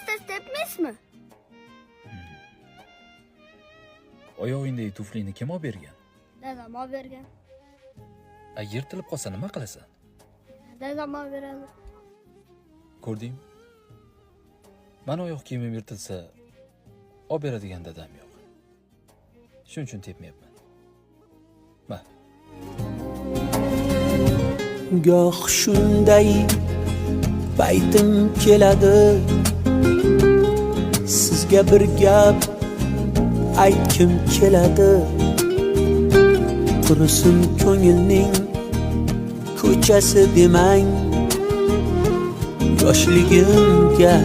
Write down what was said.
tez tepmaysizmi? Oyog'ingdagi tuflini kim olib bergan? Dadam olib bergan. Yirtilib qolsa nima qilasan? Dadam olib beradi. Ko'rdingmi? Mana oyoq kiyimim yirtilsa, olib beradigan dadam yo'q. Shuning uchun tepmayapman. Ma. Goh shunday paytim keladi, sizga bir gap aytkim keladi. Qursin ko'ngilning ko'chasi demang, yoshligimga